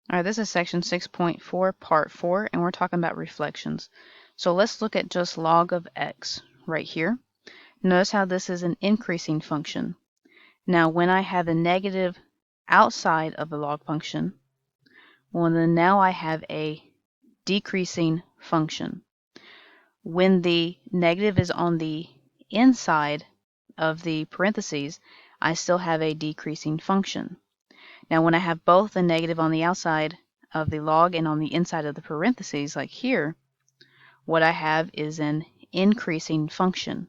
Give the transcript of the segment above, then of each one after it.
All right, this is section 6.4, part 4, and we're talking about reflections. So let's look at just log of x right here. Notice how this is an increasing function. Now, when I have a negative outside of the log function, well, then now I have a decreasing function. When the negative is on the inside of the parentheses, I still have a decreasing function. Now, when I have both a negative on the outside of the log and on the inside of the parentheses, like here, what I have is an increasing function.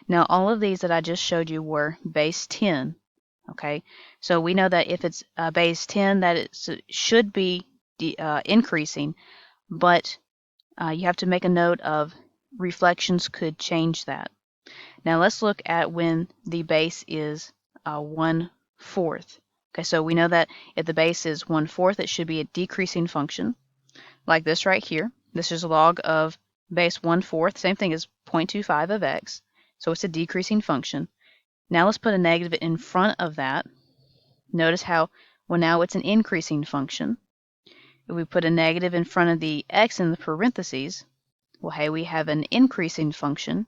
Now, all of these that I just showed you were base 10. Okay, so we know that if it's base 10, that it should be increasing, but you have to make a note of reflections could change that. Now let's look at when the base is 1/4. Okay, so we know that if the base is 1/4, it should be a decreasing function, like this right here. This is a log of base 1/4, same thing as 0.25 of x, so it's a decreasing function. Now let's put a negative in front of that. Notice how, well, now it's an increasing function. If we put a negative in front of the x in the parentheses, well, hey, we have an increasing function.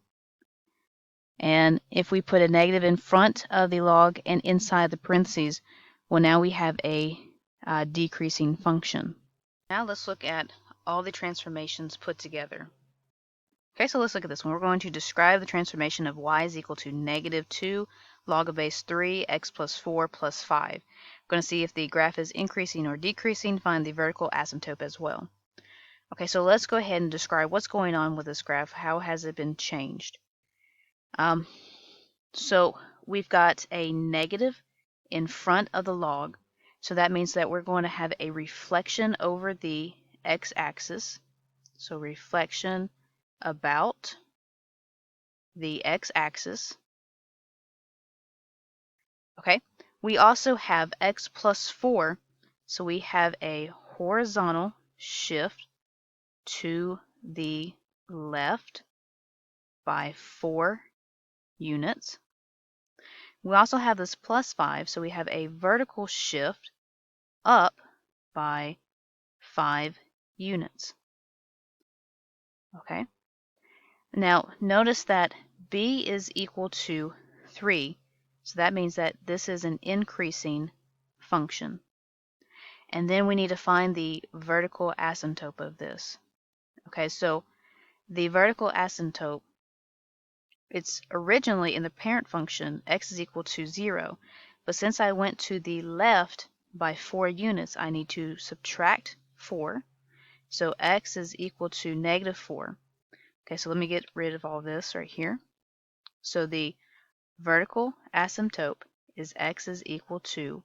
And if we put a negative in front of the log and inside the parentheses, well, now we have a decreasing function. Now let's look at all the transformations put together. Okay, so let's look at this one. We're going to describe the transformation of y is equal to -2 log of base 3 x plus 4 plus 5. We're going to see if the graph is increasing or decreasing, find the vertical asymptote as well. Okay, so let's go ahead and describe what's going on with this graph. How has it been changed? So we've got a negative in front of the log. So that means that we're going to have a reflection over the x-axis. So reflection about the x-axis. Okay. We also have x plus 4. So we have a horizontal shift to the left by 4 units. We also have this plus 5, so we have a vertical shift up by 5 units. Okay. Now notice that b is equal to 3, so that means that this is an increasing function. And then we need to find the vertical asymptote of this. Okay, so the vertical asymptote, it's originally in the parent function x is equal to 0, but since I went to the left by 4 units, I need to subtract 4. So x is equal to -4. Okay, so let me get rid of all this right here. So the vertical asymptote is x is equal to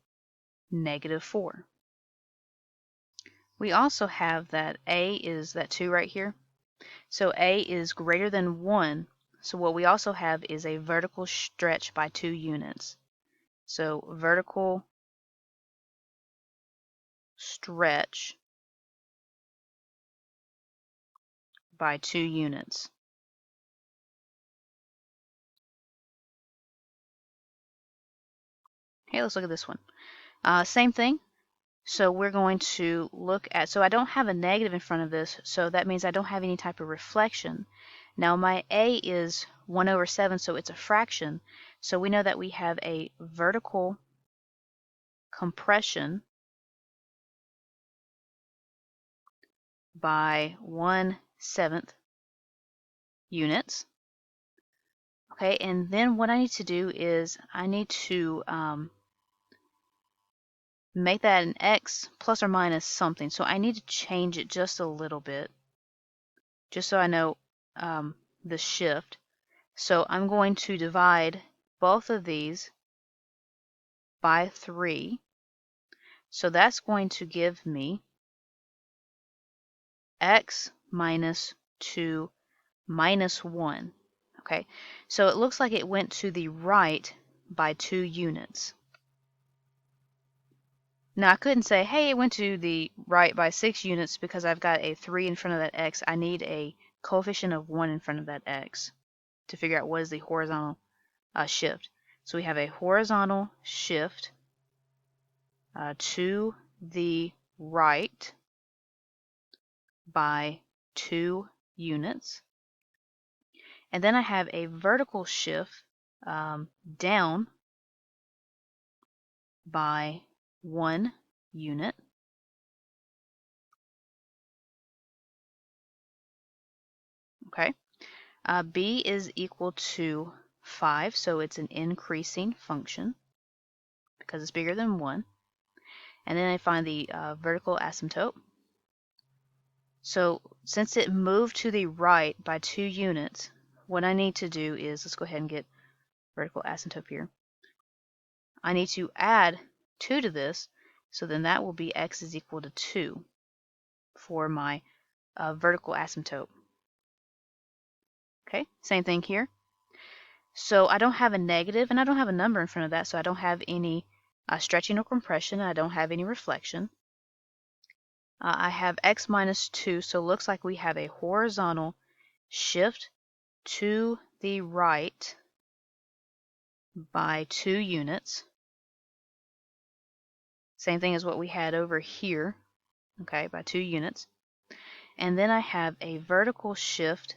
-4. We also have that a is that 2 right here. So a is greater than 1. So what we also have is a vertical stretch by 2 units. So vertical stretch by 2 units. Okay, let's look at this one. Same thing. So we're going to look at, so I don't have a negative in front of this, so that means I don't have any type of reflection. Now my a is 1/7, so it's a fraction. So we know that we have a vertical compression by 1/7 units. Okay, and then what I need to do is I need to make that an x plus or minus something. So I need to change it just a little bit, just so I know the shift. So I'm going to divide both of these by 3. So that's going to give me x minus 2 minus 1. Okay, so it looks like it went to the right by 2 units. Now I couldn't say, hey, it went to the right by 6 units because I've got a 3 in front of that x. I need a coefficient of 1 in front of that x to figure out what is the horizontal shift. So we have a horizontal shift to the right by 2 units. And then I have a vertical shift down by 1 unit. Okay. B is equal to 5, so it's an increasing function because it's bigger than 1. And then I find the vertical asymptote. So since it moved to the right by 2 units, what I need to do is, let's go ahead and get vertical asymptote here. I need to add 2 to this, so then that will be x is equal to 2 for my vertical asymptote. Okay, same thing here. So I don't have a negative and I don't have a number in front of that, so I don't have any stretching or compression. I don't have any reflection. I have x minus 2, so it looks like we have a horizontal shift to the right by 2 units. Same thing as what we had over here, okay, by 2 units. And then I have a vertical shift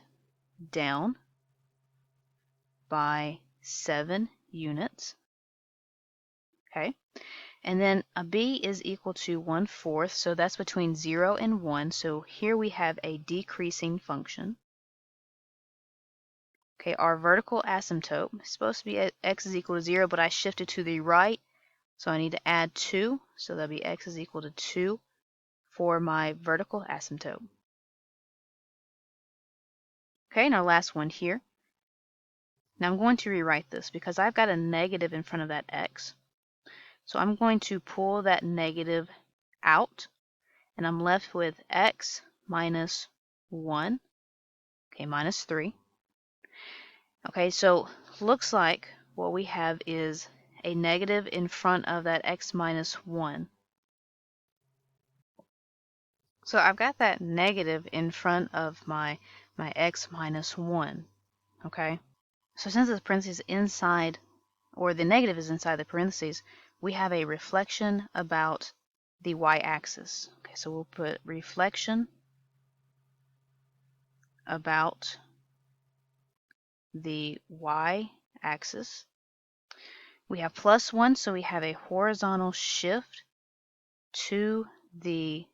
down by 7 units, okay. And then a b is equal to 1/4, so that's between 0 and 1. So here we have a decreasing function. Okay, our vertical asymptote is supposed to be at x is equal to 0, but I shifted to the right, so I need to add 2. So that'll be x is equal to 2 for my vertical asymptote. Okay, now last one here. Now I'm going to rewrite this because I've got a negative in front of that x. So I'm going to pull that negative out, and I'm left with x minus 1, okay, minus 3. Okay, so looks like what we have is a negative in front of that x minus 1. So I've got that negative in front of my x minus 1, okay? So since the parentheses inside, or the negative is inside the parentheses, we have a reflection about the y-axis. Okay, so we'll put reflection about the y-axis. We have plus 1, so we have a horizontal shift to the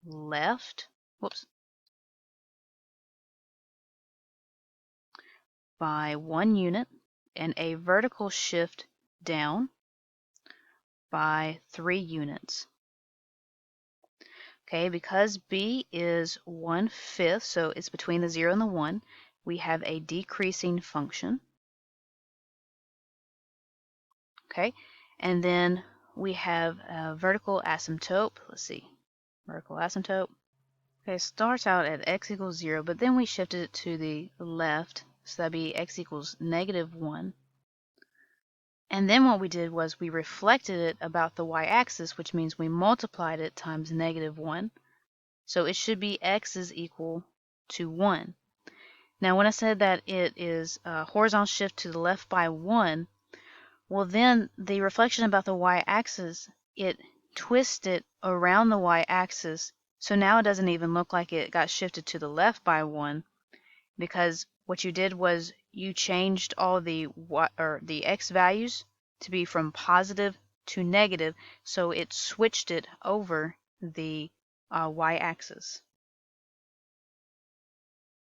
left, whoops, by 1 unit, and a vertical shift down by 3 units. Okay, because b is 1/5, so it's between the 0 and the 1, we have a decreasing function. Okay, and then we have a vertical asymptote. Let's see, vertical asymptote. Okay, it starts out at x equals 0, but then we shifted it to the left, so that'd be x equals negative 1. And then what we did was we reflected it about the y-axis, which means we multiplied it times negative 1. So it should be x is equal to 1. Now when I said that it is a horizontal shift to the left by 1, well then the reflection about the y-axis, it twists it around the y-axis, so now it doesn't even look like it got shifted to the left by 1, because what you did was you changed all the x values to be from positive to negative, so it switched it over the y-axis.